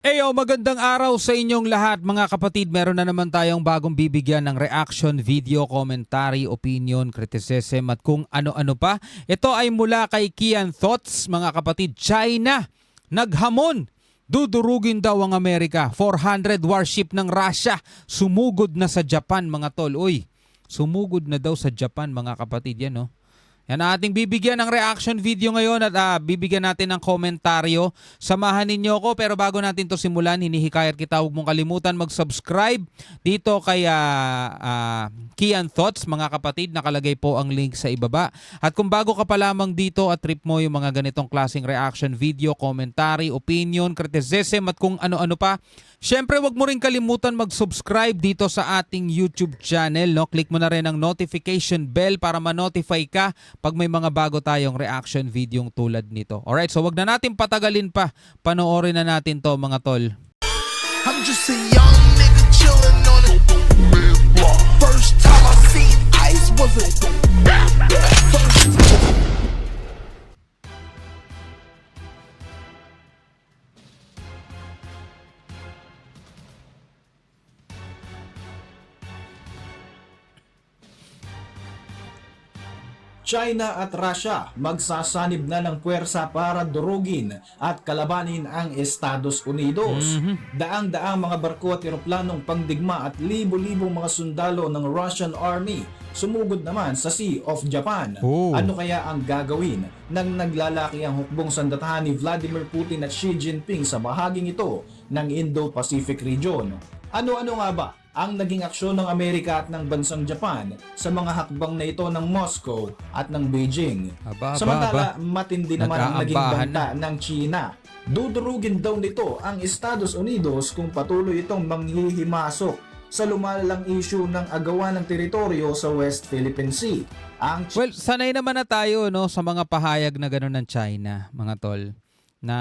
Eyo, magandang araw sa inyong lahat mga kapatid. Meron na naman tayong bagong bibigyan ng reaction, video, commentary, opinion, criticism at kung ano-ano pa. Ito ay mula kay Kian Thoughts, mga kapatid. China, naghamon. Dudurugin daw ang Amerika. 400 warship ng Russia. Sumugod na sa Japan, mga tol. Uy, sumugod na daw sa Japan, mga kapatid. Yan, no? Yan ang ating bibigyan ng reaction video ngayon at bibigyan natin ng komentaryo. Samahan ninyo ako pero bago natin to simulan, hinihikayat kita huwag mong kalimutan mag-subscribe dito kay Kian Thoughts, mga kapatid. Nakalagay po ang link sa ibaba. At kung bago ka pa lamang dito at trip mo yung mga ganitong klaseng reaction video, commentary, opinion, criticism at kung ano-ano pa, syempre wag mo rin kalimutan mag-subscribe dito sa ating YouTube channel. No? Click mo na rin ang notification bell para ma-notify ka pag may mga bago tayong reaction video tulad nito. Alright, so wag na natin patagalin pa. Panoorin na natin to, mga tol. I'm just a young nigga chillin' on it. First time I seen ice was a first. China at Russia magsasanib na ng puwersa para durugin at kalabanin ang Estados Unidos. Daang-daang mga barko at eroplanong pangdigma at libo-libong mga sundalo ng Russian Army sumugod naman sa Sea of Japan. Ano kaya ang gagawin ng naglalakihang hukbong sandatahan ni Vladimir Putin at Xi Jinping sa bahaging ito ng Indo-Pacific region? Ano-ano nga ba ang naging aksyon ng Amerika at ng bansang Japan sa mga hakbang na ito ng Moscow at ng Beijing? Samantala, matindi naman ang naging banta ng China. Dudurugin daw nito ang Estados Unidos kung patuloy itong manghihimasok sa lumalalang issue ng agawan ng teritoryo sa West Philippine Sea. Well, sanay naman na tayo no, sa mga pahayag na gano'n ng China, mga tol, na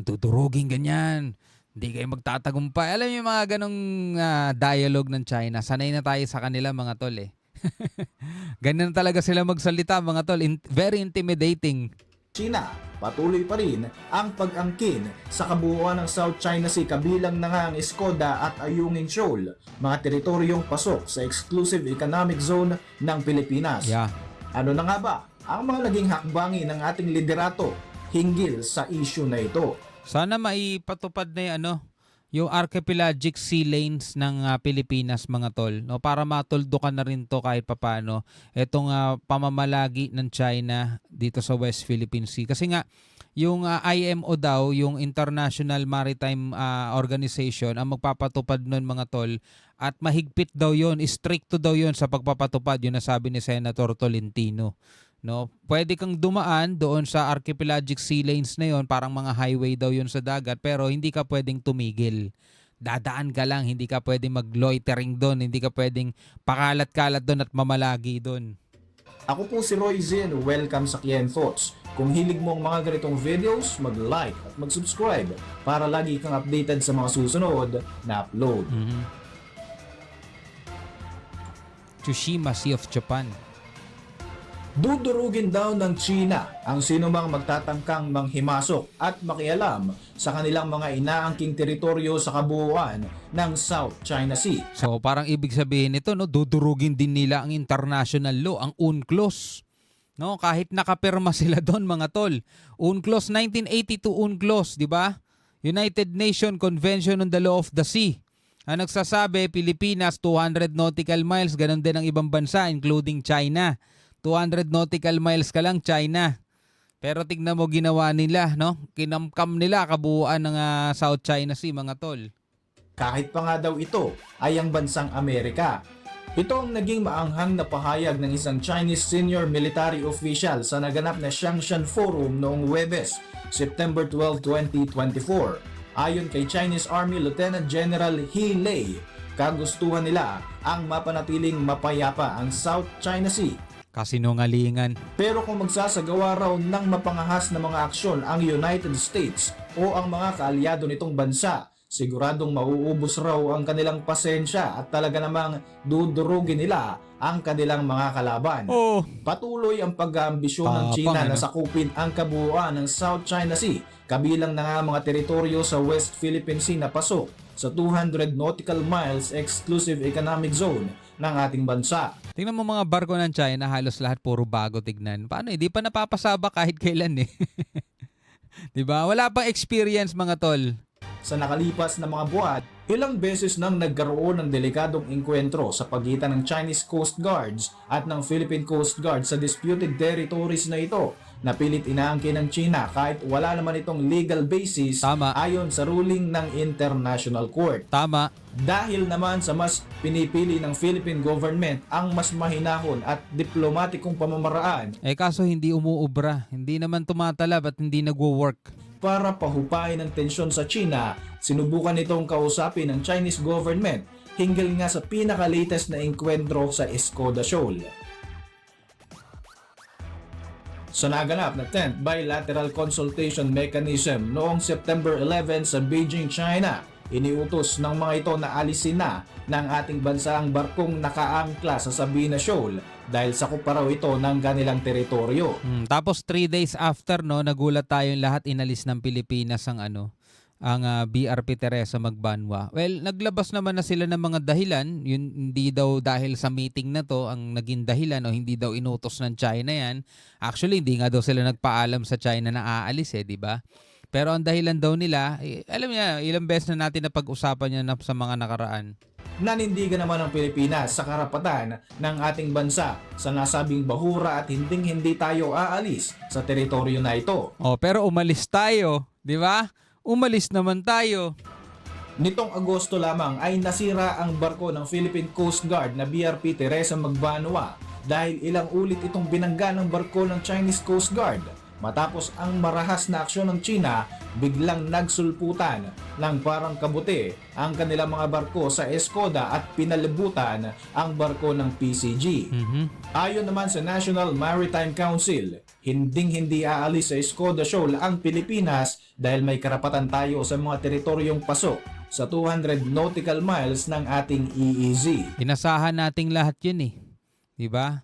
dudurugin ganyan. Hindi kayo magtatagumpay. Alam niyo yung mga ganong dialogue ng China. Sanay na tayo sa kanila, mga tol eh. Ganyan talaga sila magsalita, mga tol. Very intimidating. China, patuloy pa rin ang pag-angkin sa kabuuan ng South China Sea kabilang na nga ang Escoda at Ayungin Shoal, mga teritoryong pasok sa Exclusive Economic Zone ng Pilipinas. Ano na nga ba ang mga naging hakbangin ng ating liderato hinggil sa issue na ito? Sana maipatupad na yung archipelagic sea lanes ng Pilipinas, mga tol, no, para matuldukan na rin to kahit papaano itong pamamalagi ng China dito sa West Philippine Sea. Kasi nga yung IMO daw, yung International Maritime Organization, ang magpapatupad nun, mga tol, at mahigpit daw yon, stricto daw yon sa pagpapatupad, yun nasabi ni Senator Tolentino. No, pwede kang dumaan doon sa archipelagic sea lanes na yon, parang mga highway daw yon sa dagat, pero hindi ka pwedeng tumigil. Dadaan ka lang, hindi ka pwedeng mag-loitering doon, hindi ka pwedeng pakalat-kalat doon at mamalagi doon. Ako po si Roy Zin, welcome sa Kian Thoughts. Kung hilig mo ang mga ganitong videos, mag-like at mag-subscribe para lagi kang updated sa mga susunod na upload. Tsushima, Sea of Japan. Dudurugin daw ng China ang sinumang magtatangkang manghimasok at makialam sa kanilang mga inaangking teritoryo sa kabuuan ng South China Sea. So parang ibig sabihin nito, no, dudurugin din nila ang international law, ang UNCLOS. No, kahit nakapirma sila doon, mga tol. UNCLOS 1982 UNCLOS, di ba? United Nations Convention on the Law of the Sea. Ang nagsasabi, Pilipinas 200 nautical miles, ganun din ang ibang bansa including China. 200 nautical miles ka lang, China. Pero tignan mo ginawa nila, no? Kinamkam nila kabuuan ng South China Sea, mga tol. Kahit pa nga daw ito ay ang bansang Amerika. Ito ang naging maanghang na pahayag ng isang Chinese senior military official sa naganap na Xiangshan Forum noong Huwebes, September 12, 2024. Ayon kay Chinese Army Lieutenant General He Lei, kagustuhan nila ang mapanatiling mapayapa ang South China Sea. Kasinungalingan. Pero kung magsasagawa raw ng mapangahas na mga aksyon ang United States o ang mga kaalyado nitong bansa siguradong mauubos raw ang kanilang pasensya at talaga namang dudurugin nila ang kanilang mga kalaban. Oh, Patuloy ang pag-aambisyon ng Tapang, China na ano? sakupin ang kabuuan ng South China Sea, kabilang na nga mga teritoryo sa West Philippine Sea na pasok sa 200 nautical miles exclusive economic zone ng ating bansa. tingnan mo mga barko ng China, halos lahat puro bago tignan. Paano, hindi pa napapasaba kahit kailan eh. 'Di ba? Wala pang experience mga tol. Sa nakalipas na mga buwan, ilang beses nang nagkaroon ng delikadong engkwentro sa pagitan ng Chinese Coast Guards at ng Philippine Coast Guard sa disputed territories na ito na pilit inaangkin ng China kahit wala naman itong legal basis Tama. ayon sa ruling ng International Court. Tama. Dahil naman sa mas pinipili ng Philippine government ang mas mahinahon at diplomatikong pamamaraan Kaso hindi umuubra. Hindi naman tumatalab at hindi nagwo-work. para pahupain ang tensyon sa China, sinubukan nitong kausapin ng Chinese government hinggil nga sa pinaka-latest na engkwentro sa Escoda Shoal. Sa naganap na 10th Bilateral Consultation Mechanism noong September 11 sa Beijing, China, iniutos ng mga ito na alisin na ng ating bansa ang barkong nakaangkla sa Sabina Shoal dahil sakop pa raw ito ng kanilang teritoryo. Tapos 3 days after, no, nagulat tayong lahat, inalis ng Pilipinas ang BRP Teresa Magbanwa. Well, naglabas naman na sila ng mga dahilan. Yun, hindi daw dahil sa meeting na to ang naging dahilan o hindi daw inutos ng China yan. Actually, hindi nga daw sila nagpaalam sa China na aalis di ba? Pero ang dahilan daw nila, alam niya, ilang beses na natin na pag-usapan yan sa mga nakaraan. Nanindigan naman ang Pilipinas sa karapatan ng ating bansa sa nasabing bahura at hindi tayo aalis sa teritoryo na ito. Pero umalis tayo, di ba? Umalis naman tayo. Nitong Agosto lamang ay nasira ang barko ng Philippine Coast Guard na BRP Teresa Magbanwa dahil ilang ulit itong binangga ng barko ng Chinese Coast Guard. Matapos ang marahas na aksyon ng China, biglang nagsulputan ng parang kabuti ang kanilang mga barko sa Escoda at pinalibutan ang barko ng PCG. Ayon naman sa National Maritime Council, hindi aalis sa Escoda Shoal ang Pilipinas dahil may karapatan tayo sa mga teritoryong pasok sa 200 nautical miles ng ating EEZ. Inasahan nating lahat yun di ba?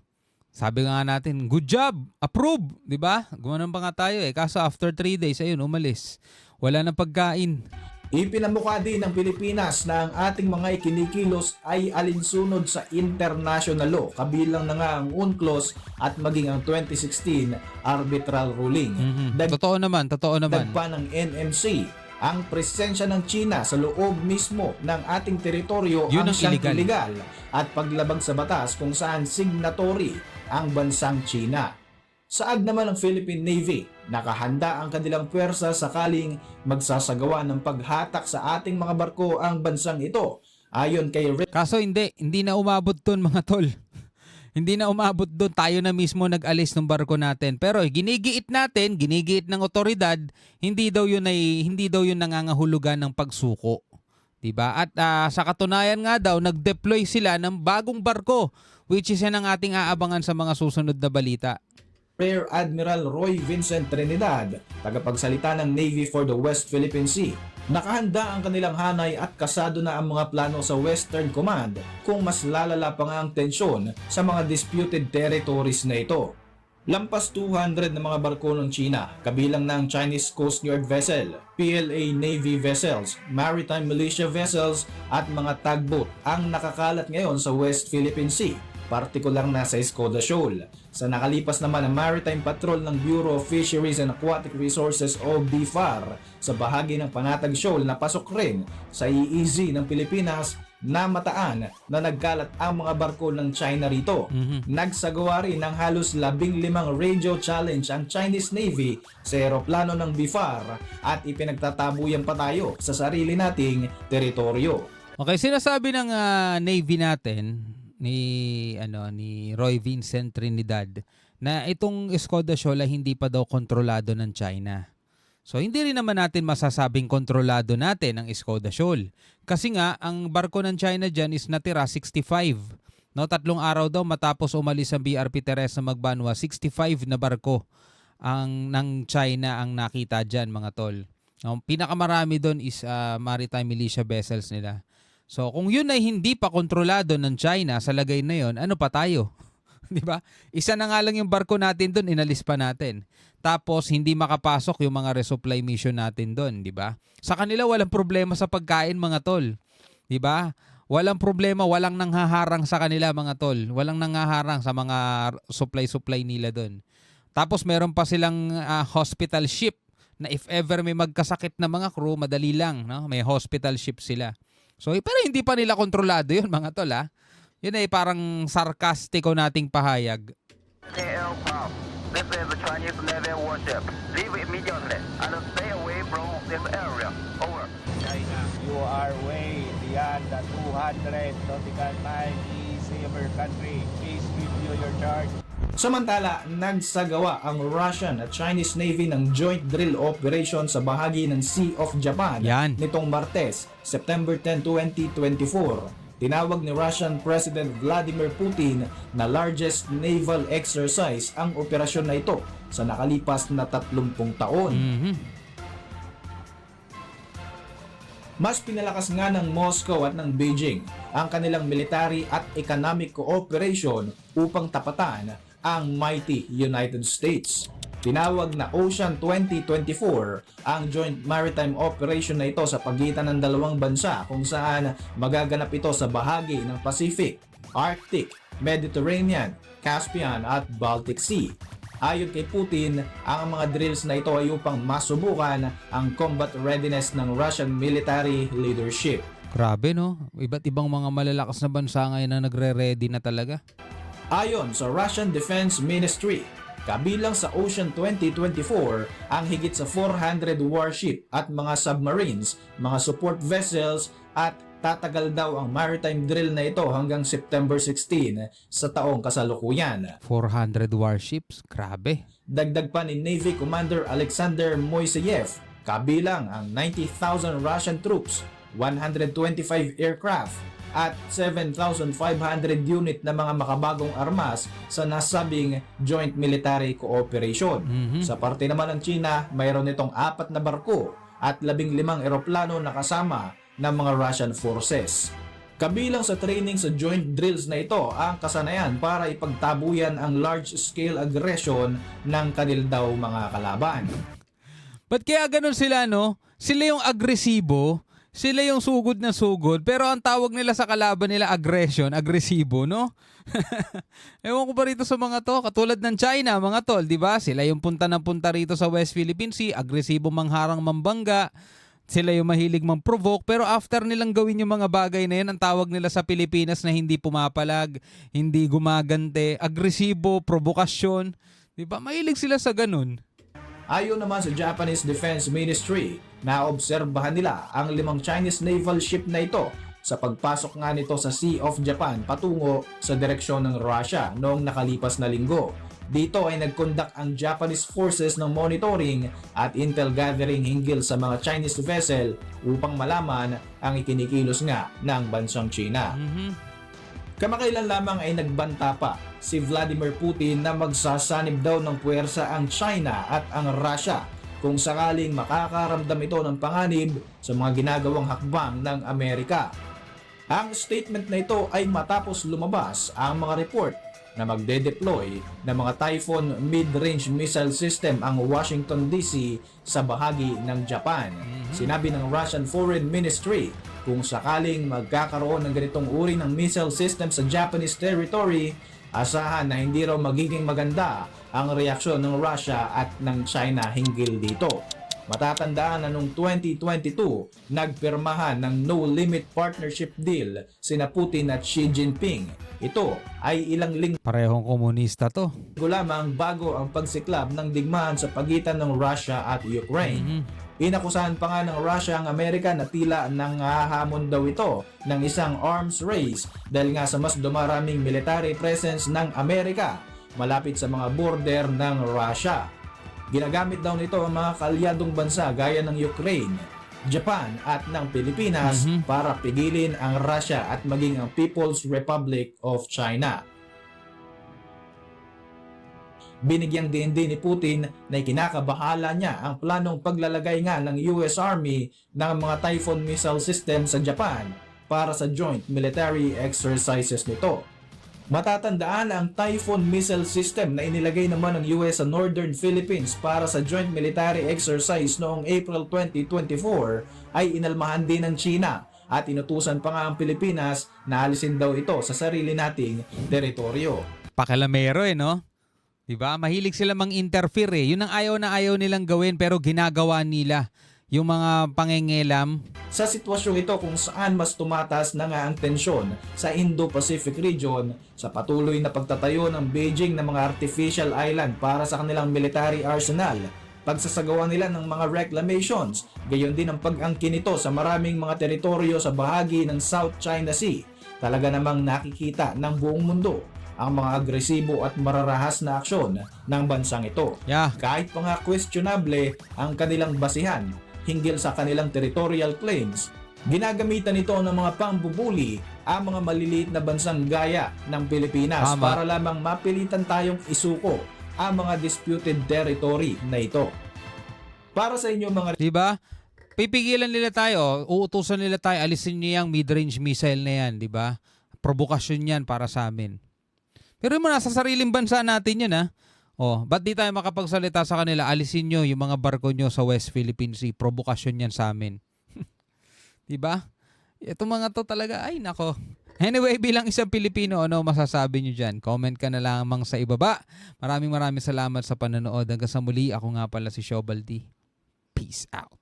Sabi nga natin, good job, approve, di ba? Gumanon pa nga tayo Kaso after 3 days, ayun, umalis. Wala nang pagkain. Ipinamukha din ng Pilipinas na ang ating mga ikinikilos ay alinsunod sa international law, kabilang na nga ang UNCLOS at maging ang 2016 arbitral ruling. Totoo naman. Dagpa ng NMC, ang presensya ng China sa loob mismo ng ating teritoryo Yun ang ang siyang illegal. illegal at paglabag sa batas kung saan signatory ang bansang China. Saad naman ng Philippine Navy, nakahanda ang kanilang puwersa sakaling magsasagawa ng paghatak sa ating mga barko ang bansang ito. Ayon kay Kaso hindi na umabot doon mga tol. Hindi na umabot doon, tayo na mismo nag-alis ng barko natin. Pero ginigiit ng otoridad, hindi daw yun nangangahulugan ng pagsuko. 'Di ba? At sa katunayan nga daw, nag-deploy sila ng bagong barko, which is yan ang ating aabangan sa mga susunod na balita. Rear Admiral Roy Vincent Trinidad, tagapagsalita ng Navy for the West Philippine Sea. Nakahanda ang kanilang hanay at kasado na ang mga plano sa Western Command kung mas lalala pa nga ang tensyon sa mga disputed territories na ito. Lampas 200 na mga barko ng China, kabilang na ang Chinese Coast Guard vessel, PLA Navy vessels, maritime militia vessels at mga tugboat ang nakakalat ngayon sa West Philippine Sea, partikular na sa Escoda Shoal. Sa nakalipas naman ang Maritime Patrol ng Bureau of Fisheries and Aquatic Resources o BFAR sa bahagi ng Panatag Shoal na pasok rin sa EEZ ng Pilipinas, namataan na nagkalat ang mga barko ng China rito. Nagsagawa rin ng halos 15 radio challenge ang Chinese Navy sa eroplano ng BFAR at ipinagtatabuyan pa tayo sa sarili nating teritoryo. Okay, sinasabi ng Navy natin ni Roy Vincent Trinidad na itong Escoda Shoal ay hindi pa daw kontrolado ng China. So hindi rin naman natin masasabing kontrolado natin ang Escoda Shoal. Kasi nga ang barko ng China dyan is natira 65. No, 3 araw daw matapos umalis ang BRP Teresa Magbanwa, 65 na barko ng China ang nakita dyan mga tol. Ang pinakamarami doon is maritime militia vessels nila. So kung yun ay hindi pa kontrolado ng China sa lagay na yon, ano pa tayo? 'Di ba? Isa na nga lang yung barko natin doon, inalis pa natin. Tapos hindi makapasok yung mga resupply mission natin doon, 'di ba? Sa kanila walang problema sa pagkain, mga tol. 'Di ba? Walang problema, walang nanghaharang sa kanila, mga tol. Walang nanghaharang sa mga supply nila doon. Tapos meron pa silang hospital ship na if ever may magkasakit na mga crew, madali lang, no? May hospital ship sila. So, pero hindi pa nila kontrolado 'yun, mga tol, ha? Yun ay parang sarkastiko nating pahayag. aircraft. This is a Chinese Navy warship. Leave immediately and stay away from this area. Over. China, you are way beyond the 200 nautical miles. Easy over country. Please review your charge. Samantala, nagsagawa ang Russian at Chinese Navy ng joint drill operation sa bahagi ng Sea of Japan Yan. nitong Martes, September 10, 2024. Tinawag ni Russian President Vladimir Putin na largest naval exercise ang operasyon na ito sa nakalipas na 30 taon. Mas pinalakas nga ng Moscow at ng Beijing ang kanilang military at economic cooperation upang tapatan ang mighty United States. Tinawag na Ocean 2024 ang joint maritime operation na ito sa pagitan ng dalawang bansa kung saan magaganap ito sa bahagi ng Pacific, Arctic, Mediterranean, Caspian at Baltic Sea. Ayon kay Putin, ang mga drills na ito ay upang masubukan ang combat readiness ng Russian military leadership. Grabe, no? Iba't ibang mga malalakas na bansa ngayon na nagre-ready na talaga. Ayon sa Russian Defense Ministry, kabilang sa Ocean 2024 ang higit sa 400 warship at mga submarines, mga support vessels at tatagal daw ang maritime drill na ito hanggang September 16 sa taong kasalukuyan. 400 warships? Grabe. Dagdag pa ni Navy Commander Alexander Moiseyev, kabilang ang 90,000 Russian troops, 125 aircraft, at 7,500 unit na mga makabagong armas sa nasabing joint military cooperation. Sa parte naman ng China, mayroon itong 4 na barko at 15 eroplano na kasama ng mga Russian forces. Kabilang sa training sa joint drills na ito ang kasanayan para ipagtabuyan ang large-scale aggression ng kanil daw mga kalaban. Ba't kaya ganun sila, no? Sila yung agresibo, sila yung sugod na sugod, pero ang tawag nila sa kalaban nila aggression, agresibo, no? Ewan ko pa rito sa mga to, katulad ng China, mga tol, di ba? Sila yung punta ng punta rito sa West Philippine Sea, agresibo mangharang mambangga, sila yung mahilig mang-provoke, pero after nilang gawin yung mga bagay na yan, ang tawag nila sa Pilipinas na hindi pumapalag, hindi gumagante, agresibo, provokasyon, di ba? Mahilig sila sa ganun. Ayon naman sa Japanese Defense Ministry, naobserbahan nila ang 5 Chinese naval ship na ito sa pagpasok nga nito sa Sea of Japan patungo sa direksyon ng Russia noong nakalipas na linggo. Dito ay nag-conduct ang Japanese forces ng monitoring at intel gathering hinggil sa mga Chinese vessel upang malaman ang ikinikilos nga ng bansang China. Kamakailan lamang ay nagbanta pa si Vladimir Putin na magsasanib daw ng puwersa ang China at ang Russia kung sakaling makakaramdam ito ng panganib sa mga ginagawang hakbang ng Amerika. Ang statement na ito ay matapos lumabas ang mga report na magde-deploy ng mga Typhoon mid-range missile system ang Washington DC sa bahagi ng Japan. Sinabi ng Russian Foreign Ministry, kung sakaling magkakaroon ng ganitong uri ng missile system sa Japanese territory, asahan na hindi raw magiging maganda ang reaksyon ng Russia at ng China hinggil dito. Matatandaan na noong 2022, nagpirmahan ng no-limit partnership deal sina Putin at Xi Jinping. Ito ay ilang linggo Parehong komunista to. lamang bago ang pagsiklab ng digmaan sa pagitan ng Russia at Ukraine. Inakusahan pa nga ng Russia ang Amerika na tila nangahamon daw ito ng isang arms race dahil nga sa mas dumaraming military presence ng Amerika malapit sa mga border ng Russia. Ginagamit daw nito ang mga kaalyadong bansa gaya ng Ukraine, Japan at ng Pilipinas para pigilin ang Russia at maging ang People's Republic of China. Binigyang din ni Putin na kinakabahala niya ang planong paglalagay nga ng US Army ng mga Typhoon missile system sa Japan para sa joint military exercises nito. Matatandaan ang Typhoon missile system na inilagay naman ng US sa Northern Philippines para sa joint military exercise noong April 2024 ay inalmahan din ng China at inutusan pa nga ang Pilipinas na alisin daw ito sa sarili nating teritoryo. Pakilamero no? Diba? Mahilig sila mang-interfere eh. Yun ang ayaw na ayaw nilang gawin pero ginagawa nila yung mga pangengelam. Sa sitwasyong ito kung saan mas tumataas na nga ang tensyon sa Indo-Pacific region sa patuloy na pagtatayo ng Beijing ng mga artificial island para sa kanilang military arsenal, pagsasagawa nila ng mga reclamations, gayon din ang pag-angkin nito sa maraming mga teritoryo sa bahagi ng South China Sea, talaga namang nakikita ng buong mundo ang mga agresibo at mararahas na aksyon ng bansang ito. Yeah. Kahit pa nga questionable ang kanilang basihan hinggil sa kanilang territorial claims, ginagamitan ito ng mga pambubuli ang mga maliliit na bansang gaya ng Pilipinas Tama. para lamang mapilitan tayong isuko ang mga disputed territory na ito. Para sa inyo mga Diba? Pipigilan nila tayo, uutusan nila tayo, alisin niyo yung mid-range missile na yan, diba? Provokasyon yan para sa amin. Pero yung nasa sariling bansa natin yun, ha? Oh, ba't di tayo makapagsalita sa kanila, alisin nyo yung mga barko nyo sa West Philippine Sea, provokasyon yan sa amin. Diba? Itong mga to talaga, ay nako. Anyway, bilang isang Pilipino, ano masasabi nyo dyan? Comment ka na lamang sa ibaba. Maraming salamat sa panonood. Hanggang sa muli, ako nga pala si Shobaldi. Peace out.